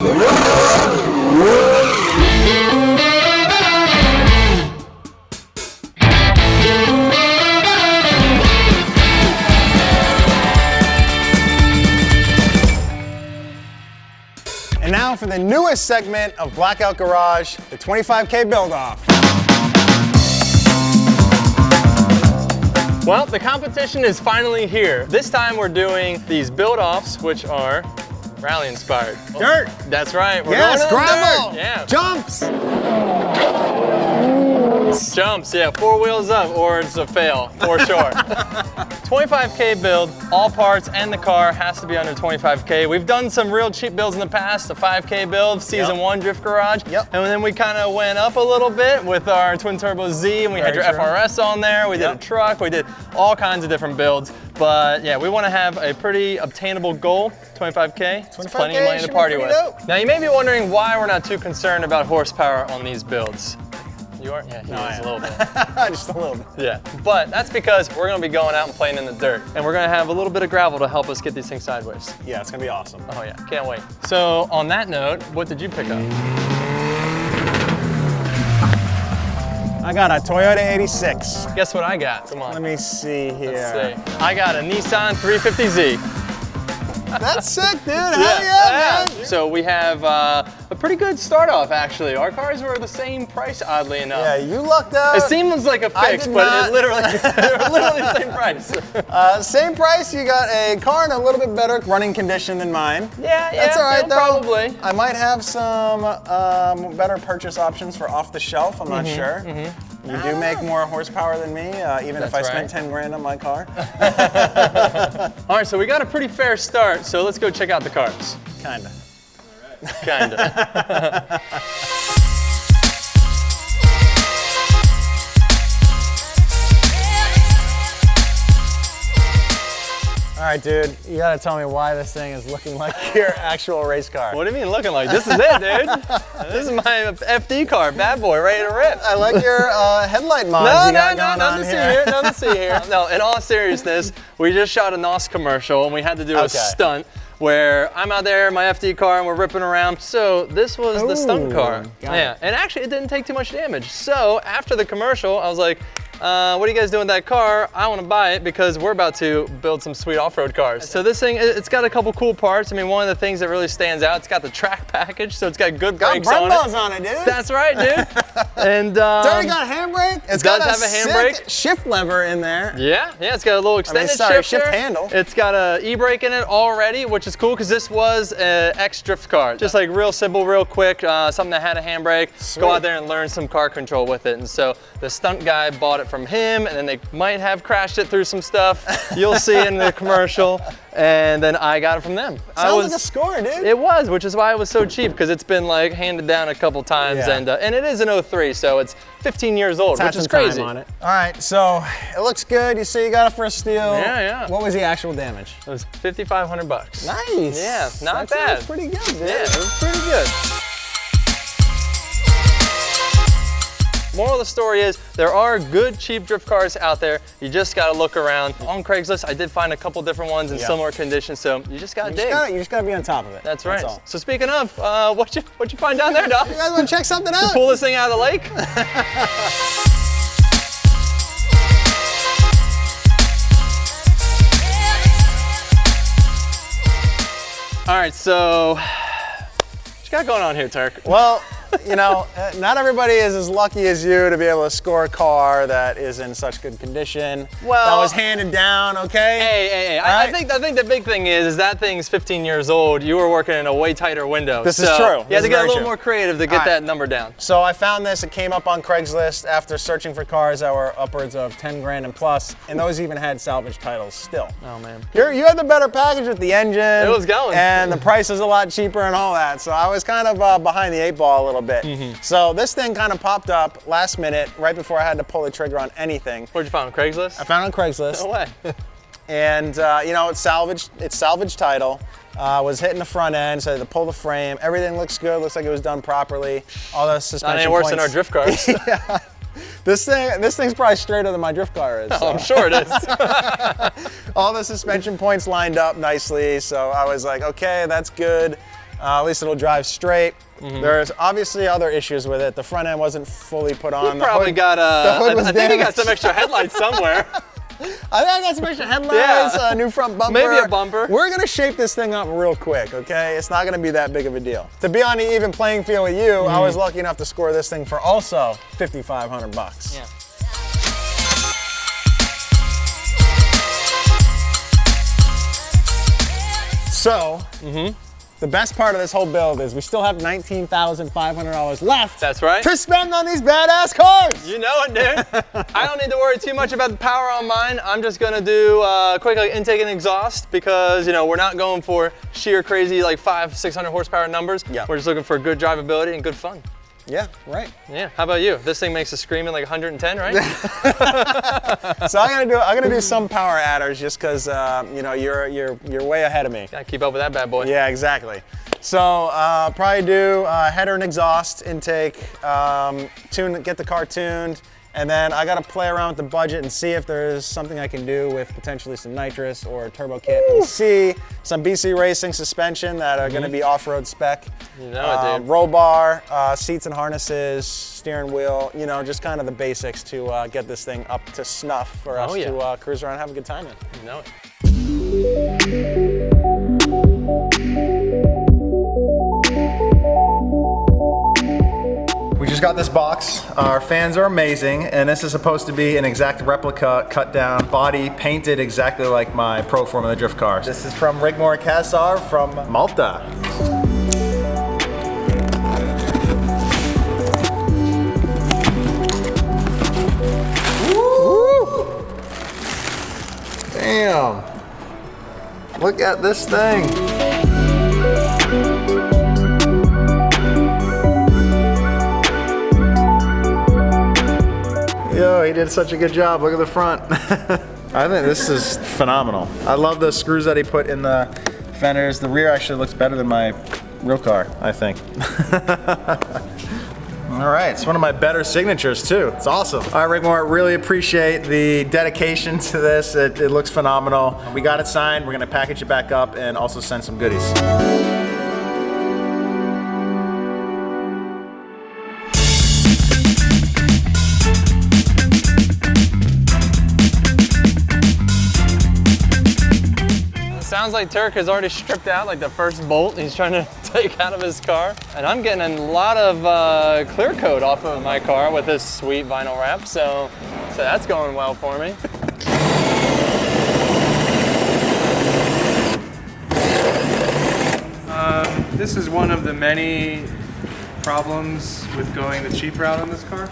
And now for the newest segment of Blackout Garage, the 25K build-off. Well, the competition is finally here. This time we're doing these build-offs, which are rally inspired. Dirt. That's right. We're Yes, going to the gravel. dirt. Yeah. Jumps. Jumps, yeah, 4 wheels up, or it's a fail, for sure. 25K build, all parts and the car has to be under 25K. We've done some real cheap builds in the past, the 5K build, season 1 Drift Garage. Yep. And then we kind of went up a little bit with our twin turbo Z, and we had your FRS on there, we did a truck, we did all kinds of different builds. But yeah, we want to have a pretty obtainable goal, 25K. It's plenty of money to party with. Dope. Now you may be wondering why we're not too concerned about horsepower on these builds. You are? Yeah, he is a little bit. Just a little bit. Yeah, but that's because we're gonna be going out and playing in the dirt, and we're gonna have a little bit of gravel to help us get these things sideways. Yeah, it's gonna be awesome. Oh yeah, can't wait. So on that note, what did you pick up? I got a Toyota 86. Guess what I got? Come on. Let me see here. Let's see. I got a Nissan 350Z. That's sick, dude. Hell yeah, man. So we have a pretty good start off, actually. Our cars were the same price, oddly enough. Yeah, you lucked out. It seems like a fix, but it literally, they're literally the same price. Same price, you got a car in a little bit better running condition than mine. Yeah, That's all right, though. Probably. I might have some better purchase options for off the shelf, I'm not sure. You do make more horsepower than me, even if I spent 10 grand on my car. All right, so we got a pretty fair start, so let's go check out the cars. Kinda. Kinda. All right, dude, you gotta tell me why this thing is looking like your actual race car. What do you mean looking like? This is it, dude. This is my FD car, bad boy, ready to rip. I like your headlight mods you got going on here. Nothing to see here. No, in all seriousness, we just shot a NOS commercial and we had to do a stunt where I'm out there in my FD car and we're ripping around. So this was the stunt car. Yeah, and actually it didn't take too much damage. So after the commercial, I was like, what are you guys doing with that car? I want to buy it because we're about to build some sweet off-road cars. So this thing, it's got a couple cool parts. I mean, one of the things that really stands out, it's got the track package, so it's got good brakes on it. on it, dude. That's right, dude. And it's already got a handbrake. It's got have a handbrake. Shift lever in there. Yeah, it's got a little extended shift handle. It's got a e-brake in it already, which is cool because this was an ex-drift car. Just like real simple, real quick, something that had a handbrake. Sweet. Go out there and learn some car control with it. And so the stunt guy bought it from him, and then they might have crashed it through some stuff. You'll see in the commercial. And then I got it from them. Sounds like a score, dude. It was, which is why it was so cheap, because it's been like handed down a couple times, and it is an 03, so it's 15 years old, which is crazy. On it. All right, so it looks good. You say you got it for a steal. Yeah. What was the actual damage? It was $5,500. Nice. Yeah, not bad. That's pretty good, dude. Yeah, it was pretty good. Moral of the story is, there are good cheap drift cars out there. You just gotta look around. On Craigslist, I did find a couple different ones in similar conditions, so you just gotta dig. You just gotta be on top of it. That's right. So speaking of, what'd you find down there, Doc? You guys wanna check something out? Pull this thing out of the lake? All right, so, what you got going on here, Tuerck? Well, you know, not everybody is as lucky as you to be able to score a car that is in such good condition. Well, that was handed down, okay? Hey. I think the big thing is that thing's 15 years old. You were working in a way tighter window. This is true. You had to get a little more creative to get that number down. So I found this. It came up on Craigslist after searching for cars that were upwards of 10 grand and plus, and those even had salvage titles still. Oh man. You had the better package with the engine. It was going. And the price is a lot cheaper and all that. So I was kind of behind the 8 ball a little bit. So this thing kind of popped up last minute, right before I had to pull the trigger on anything. Where'd you find it? Craigslist? I found it on Craigslist. No way. And you know, it's salvage title. Was hitting the front end, so I had to pull the frame. Everything looks good. Looks like it was done properly. All the suspension Not any worse than our drift cars. Yeah. This thing's probably straighter than my drift car is. So. Oh, I'm sure it is. All the suspension points lined up nicely, so I was like, okay, that's good. At least it'll drive straight. There's obviously other issues with it. The front end wasn't fully put on. You probably got I think you got some extra headlights somewhere. I think I got some extra headlights, a new front bumper. Maybe a bumper. We're gonna shape this thing up real quick, okay? It's not gonna be that big of a deal. To be on the even playing field with you, I was lucky enough to score this thing for also $5,500. Yeah. So, the best part of this whole build is we still have $19,500 left. That's right. To spend on these badass cars. You know it, dude. I don't need to worry too much about the power on mine. I'm just gonna do quick intake and exhaust because we're not going for sheer crazy like 500-600 horsepower numbers. Yeah. We're just looking for good drivability and good fun. Yeah, right. Yeah. How about you? This thing makes a screaming like 110, right? So I'm gonna do some power adders just because you're way ahead of me. Gotta keep up with that bad boy. Yeah, exactly. So probably do header and exhaust intake, get the car tuned, and then I gotta play around with the budget and see if there's something I can do with potentially some nitrous or a turbo kit. And see some BC Racing suspension that are gonna be off-road spec. You know it, dude. Roll bar, seats and harnesses, steering wheel, just kind of the basics to get this thing up to snuff for us to cruise around and have a good time in. You know it. We just got this box. Our fans are amazing, and this is supposed to be an exact replica, cut down, body painted exactly like my Pro Formula Drift car. This is from Rigmore Casar from Malta. Woo! Damn! Look at this thing. Yo, he did such a good job. Look at the front. I think this is phenomenal. I love the screws that he put in the fenders. The rear actually looks better than my real car, I think. All right, it's one of my better signatures too. It's awesome. All right, Rigmore, really appreciate the dedication to this. It looks phenomenal. We got it signed. We're gonna package it back up and also send some goodies. Sounds like Tuerck has already stripped out like the first bolt he's trying to take out of his car. And I'm getting a lot of clear coat off of my car with this sweet vinyl wrap, so that's going well for me. This is one of the many problems with going the cheap route on this car.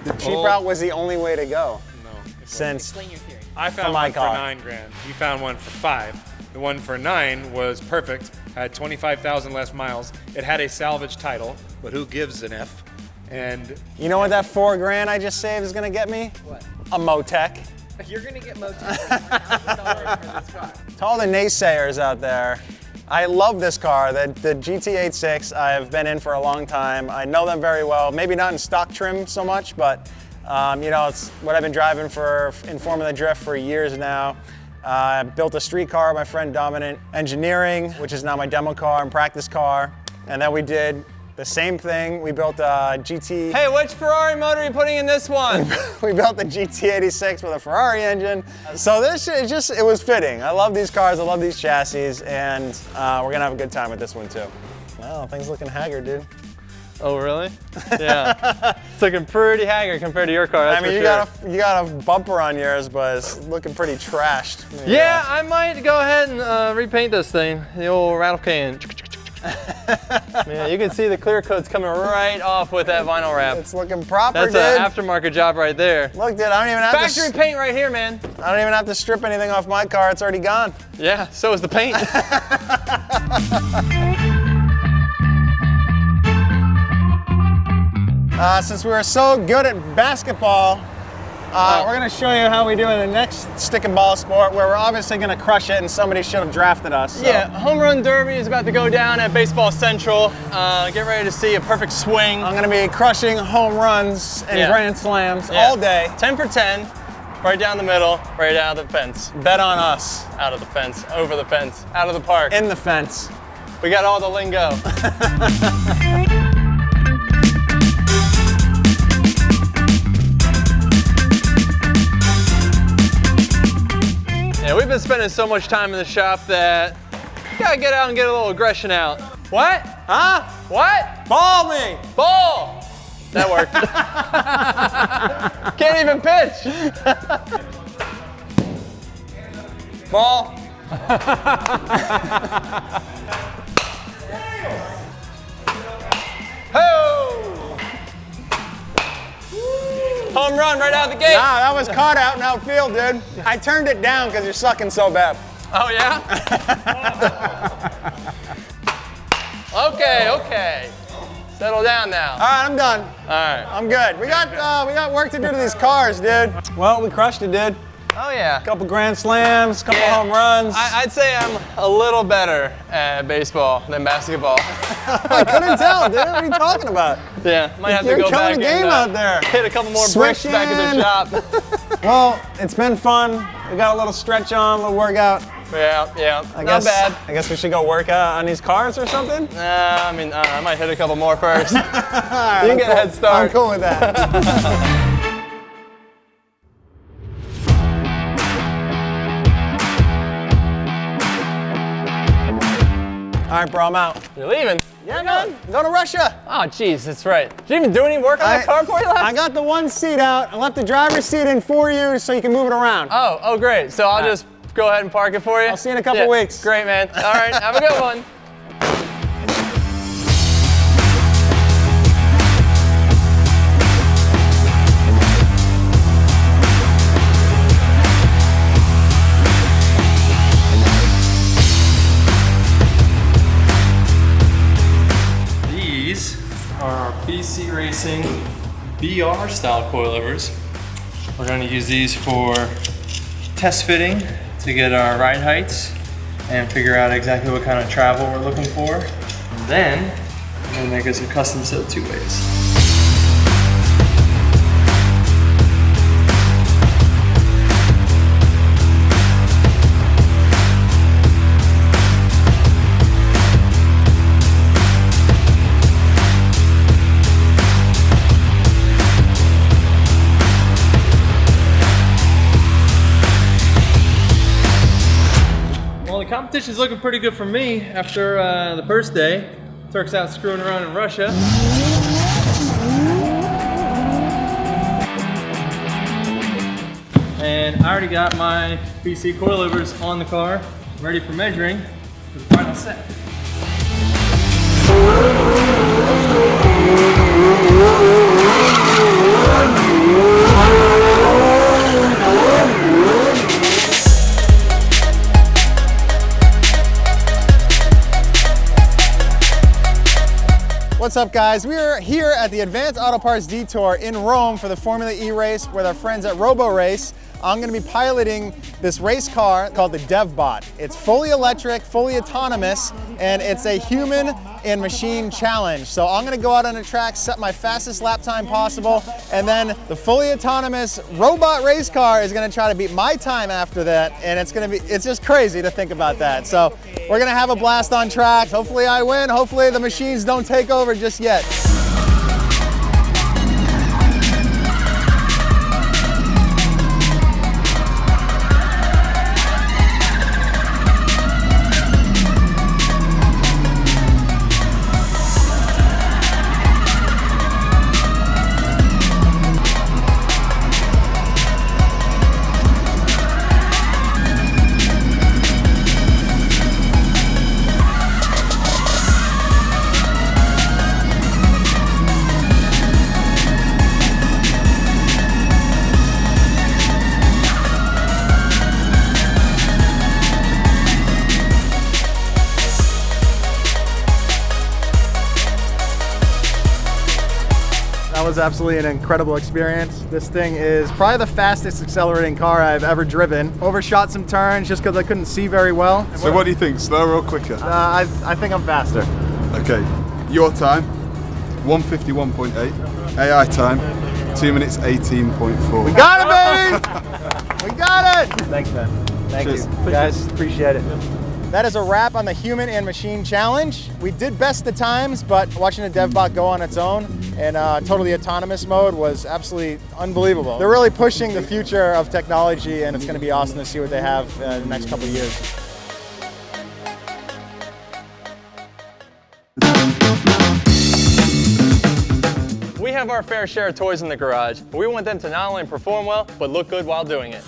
The cheap route was the only way to go. No. Since Explain your theory. I found one for $9 grand. You found one for $5. The one for $9 was perfect, had 25,000 less miles. It had a salvage title, but who gives an F? And you know what that $4 grand I just saved is gonna get me? What? A Motec. You're gonna get Motec $1,000 for this car. To all the naysayers out there, I love this car. The GT86 I've been in for a long time. I know them very well. Maybe not in stock trim so much, but it's what I've been driving in Formula Drift for years now. I built a street car with my friend Dominant Engineering, which is now my demo car and practice car. And then we did the same thing. We built a GT. Hey, which Ferrari motor are you putting in this one? We built the GT86 with a Ferrari engine. So this it was fitting. I love these cars, I love these chassis, and we're gonna have a good time with this one too. Wow, things looking haggard, dude. Oh, really? Yeah. It's looking pretty haggard compared to your car, that's you for you got a bumper on yours, but it's looking pretty trashed. Yeah, I might go ahead and repaint this thing. The old rattle can. Man, you can see the clear coat's coming right off with that vinyl wrap. It's looking proper, That's dude. an aftermarket job right there. Look, dude, I don't even have Factory paint right here, man. I don't even have to strip anything off my car. It's already gone. Yeah, so is the paint. Since we were so good at basketball, we're going to show you how we do in the next stick and ball sport, where we're obviously going to crush it, and somebody should have drafted us. So. Yeah, home run derby is about to go down at Baseball Central. Get ready to see a perfect swing. I'm going to be crushing home runs and grand slams all day. 10 for 10, right down the middle, right out of the fence. Bet on us. Out of the fence, over the fence, out of the park. In the fence. We got all the lingo. Yeah, we've been spending so much time in the shop that we gotta get out and get a little aggression out. What? Huh? What? Ball me! Ball! That worked. Can't even pitch. Ball. Ho! Home run right out the gate. Nah, that was caught out in outfield, dude. I turned it down because you're sucking so bad. Oh yeah? Okay. Settle down now. All right, I'm done. All right. I'm good. We got work to do to these cars, dude. Well, we crushed it, dude. Oh yeah. Couple grand slams, couple home runs. I'd say I'm a little better at baseball than basketball. I couldn't tell, dude. What are you talking about? Yeah, might have to You're go back killing the game and out there. hit a couple more bricks back at the shop. Well, it's been fun. We got a little stretch on, a little workout. Yeah, I not guess, bad. I guess we should go work out on these cars or something? I mean, I might hit a couple more first. Right, You can get a head start. I'm cool with that. All right, bro, I'm out. You're leaving? Yeah, man. Go to Russia. Oh, jeez, that's right. Did you even do any work on that car before you left? I got the one seat out. I left the driver's seat in for you so you can move it around. Oh, great. So I'll just go ahead and park it for you? I'll see you in a couple weeks. Great, man. All right, have a good one. These are our BC Racing BR style coilovers. We're going to use these for test fitting to get our ride heights and figure out exactly what kind of travel we're looking for. And then we're going to make us a custom set 2-ways. The competition's looking pretty good for me after the first day. Tuerck's out screwing around in Russia. And I already got my BC coilovers on the car, ready for measuring for the final set. What's up, guys? We are here at the Advanced Auto Parts Detour in Rome for the Formula E race with our friends at Robo Race. I'm going to be piloting this race car called the DevBot. It's fully electric, fully autonomous, and it's a human and machine challenge. So I'm going to go out on the track, set my fastest lap time possible, and then the fully autonomous robot race car is going to try to beat my time after that, and it's just crazy to think about that. So we're going to have a blast on track. Hopefully I win. Hopefully the machines don't take over just yet. That was absolutely an incredible experience. This thing is probably the fastest accelerating car I've ever driven. Overshot some turns just because I couldn't see very well. So what do you think, slower or quicker? I think I'm faster. Okay, your time, 151.8. AI time, 2 minutes 18.4. We got it, baby! We got it! Thanks, man. Thank Cheers. you. Guys, appreciate it. That is a wrap on the Human and Machine Challenge. We did best the times, but watching a DevBot go on its own in totally autonomous mode was absolutely unbelievable. They're really pushing the future of technology, and it's going to be awesome to see what they have in the next couple of years. We have our fair share of toys in the garage, but we want them to not only perform well, but look good while doing it.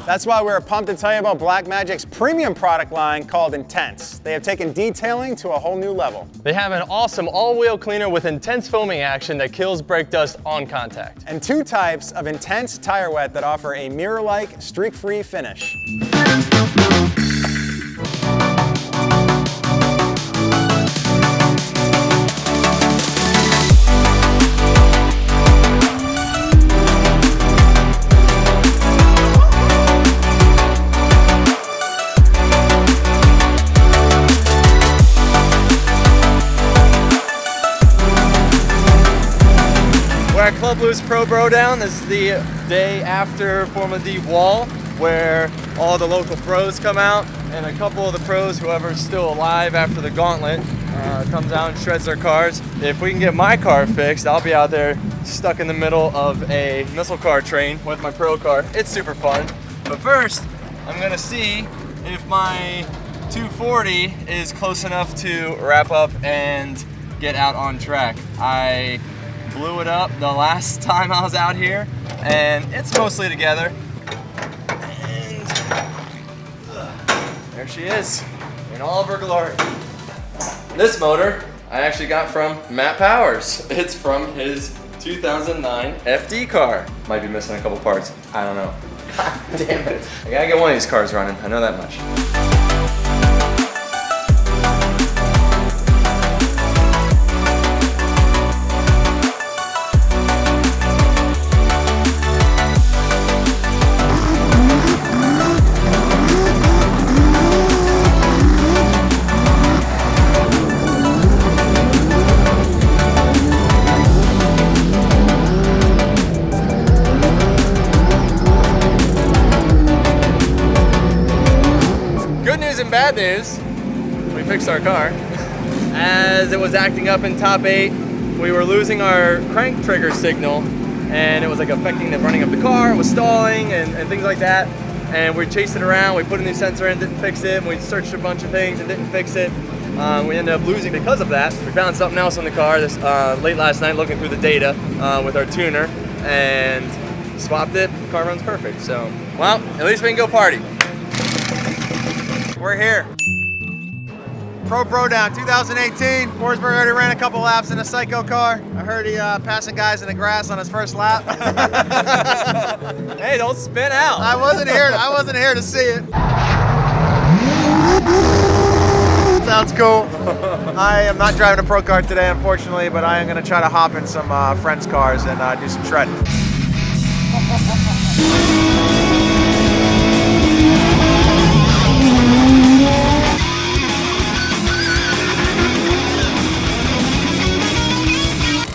That's why we're pumped to tell you about Blackmagic's premium product line called Intense. They have taken detailing to a whole new level. They have an awesome all-wheel cleaner with intense foaming action that kills brake dust on contact. And 2 types of Intense tire wet that offer a mirror-like, streak-free finish. We're at Club Loose Pro Bro Down. This is the day after Formula D Wall, where all the local pros come out, and a couple of the pros, whoever's still alive after the gauntlet, comes out and shreds their cars. If we can get my car fixed, I'll be out there stuck in the middle of a missile car train with my pro car. It's super fun. But first, I'm gonna see if my 240 is close enough to wrap up and get out on track. I blew it up the last time I was out here, and it's mostly together. And there she is, in all of her glory. This motor I actually got from Matt Powers. It's from his 2009 FD car. Might be missing a couple parts, I don't know. God damn it. I gotta get one of these cars running, I know that much. Bad news, we fixed our car. As it was acting up in top 8, we were losing our crank trigger signal, and it was like affecting the running of the car. It was stalling and things like that. And we chased it around, we put a new sensor in, didn't fix it, and we searched a bunch of things and didn't fix it. We ended up losing because of that. We found something else on the car this late last night looking through the data with our tuner, and swapped it. The car runs perfect, so, well, at least we can go party. We're here. Pro Bro Down 2018. Forsberg already ran a couple laps in a Psycho car. I heard he passing guys in the grass on his first lap. Hey, don't spin out. I wasn't here to see it. Sounds cool. I am not driving a pro car today, unfortunately, but I am going to try to hop in some friends' cars and do some shredding.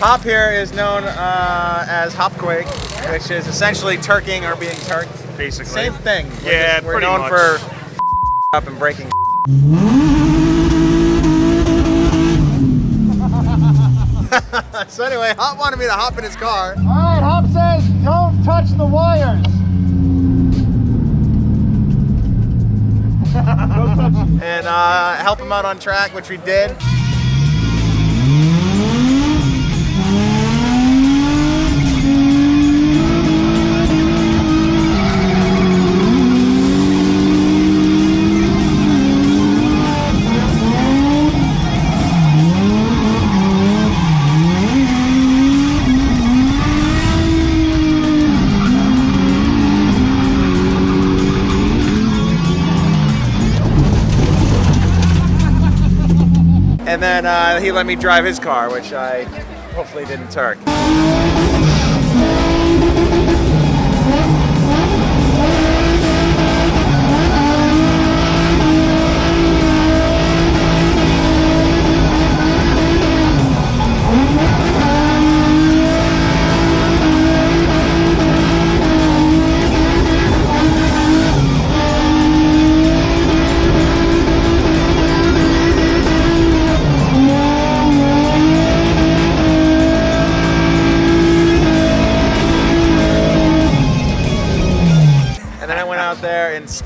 Hop here is known as Hopquake, which is essentially turking or being turked. Basically. Same thing. Yeah, we're pretty known much. for up and breaking. So anyway, Hop wanted me to hop in his car. All right, Hop says, don't touch the wires. And help him out on track, which we did. And then he let me drive his car, which I hopefully didn't turk.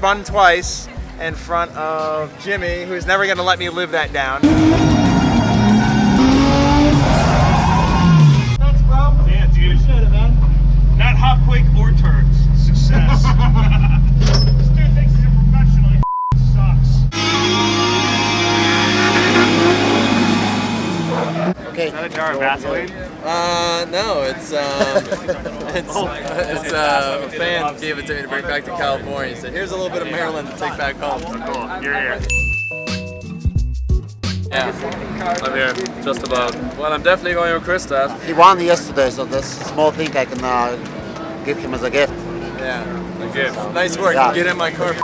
spun twice in front of Jimmy, who's never gonna let me live that down. Thanks, bro. Yeah, dude. Appreciate it, man. Not Hopquake or turds. Success. This dude thinks he's a professional. He sucks. Okay. Is that a jar of Vaseline? No, it's a fan gave it to me to bring back to California. So here's a little bit of Maryland to take back home. Cool. You're here. Yeah, I'm here, just about. Well, I'm definitely going with Chris. He won yesterday, so that's a small thing I can give him as a gift. Yeah, A gift. nice work. Yeah. Get in my car.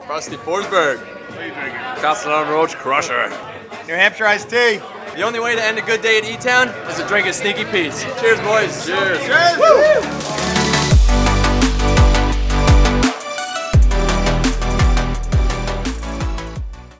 Rusty Forsberg. Castle on Roach Crusher. New Hampshire iced tea. The only way to end a good day at E-Town is to drink a Sneaky Pete's. Cheers, boys. Cheers. Cheers.